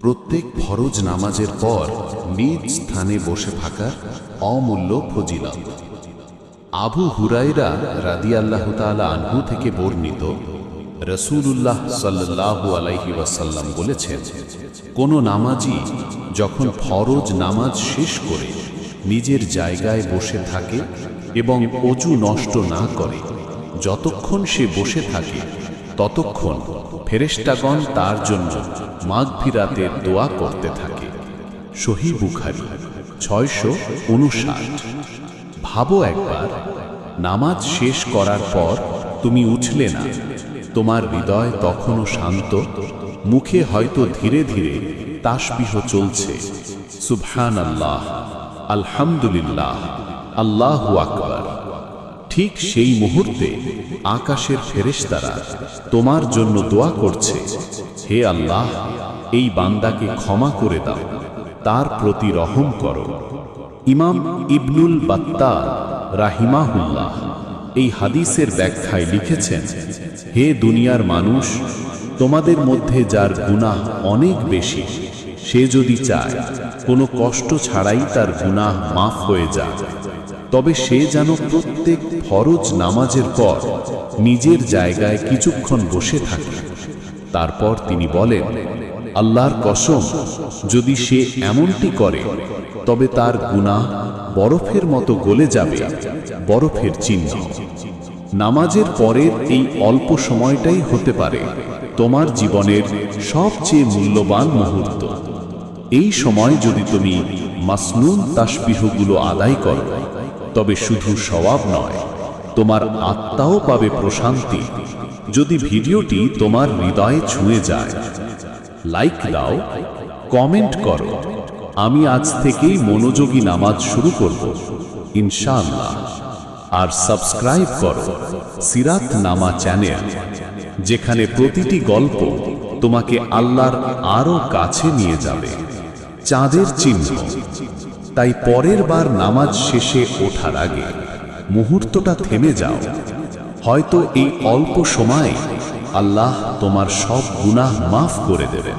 প্রত্যেক ফরজ নামাজের পর নিজ স্থানে বসে থাকার অমূল্য ফজিলত। আবু হুরায়রা রাদিয়াল্লাহু তাআলা আনহু থেকে বর্ণিত, রাসূলুল্লাহ সাল্লাল্লাহু আলাইহি ওয়াসাল্লাম বলেছেন, কোন নামাজি যখন ফরজ নামাজ শেষ করে নিজের জায়গায় বসে থাকে এবং ওযু নষ্ট না করে, যতক্ষণ সে বসে থাকে ততক্ষণ ফেরেশতাগণ তার জন্য মাগফিরাতের দোয়া করতে থাকে। সহিহ বুখারী 659। ভাবো একবার, নামাজ শেষ করার পর তুমি উঠলে না, তোমার হৃদয় তখনও শান্ত, মুখে হয়তো ধীরে ধীরে তাসবিহ চলছে, সুবহানাল্লাহ, আলহামদুলিল্লাহ, আল্লাহু আকবার। ঠিক সেই মুহূর্তে আকাশের ফেরেশতারা তোমার জন্য দোয়া করছে, হে আল্লাহ, এই বান্দাকে ক্ষমা করে দাও, তার প্রতি রহম করো। ইমাম ইবনুল বাত্তার রাহিমাহুল্লাহ এই হাদিসের ব্যাখ্যায় লিখেছেন, হে দুনিয়ার মানুষ, তোমাদের মধ্যে যার গুনাহ অনেক বেশি, সে যদি চায় কোনো কষ্ট ছাড়াই তার গুনাহ মাফ হয়ে যায়, তবে সে যেন প্রত্যেক ফরজ নামাজের পর নিজের জায়গায় কিছুক্ষণ বসে থাকে। তারপর তিনি বলেন, আল্লাহর কসম, যদি সে এমনটি করে তবে তার গুনাহ বরফের মতো গলে যাবে, বরফের চিহ্ন। নামাজের পরের এই অল্প সময়টাই হতে পারে তোমার জীবনের সবচেয়ে মূল্যবান মুহূর্ত। এই সময় যদি তুমি মাসনুন তাসবিহগুলো আদায় করো, তবে শুধু সওয়াব নয়, তোমার আত্মাও পাবে প্রশান্তি। যদি ভিডিওটি তোমার হৃদয়ে ছুঁয়ে যায়, লাইক দাও, কমেন্ট করো। আমি আজ থেকেই মনোযোগী নামাজ শুরু করব ইনশাআল্লাহ। আর সাবস্ক্রাইব করো সিরাত নামা চ্যানেল, যেখানে প্রতিটি গল্প তোমাকে আল্লাহর আরো কাছে নিয়ে যাবে। চাঁদের চিহ্ন। তাই পরের বার নামাজ শেষে ওঠার আগে মুহূর্তটা থেমে যাও। হয়তো এই অল্প সময়ে আল্লাহ তোমার সব গুনাহ মাফ করে দেবেন।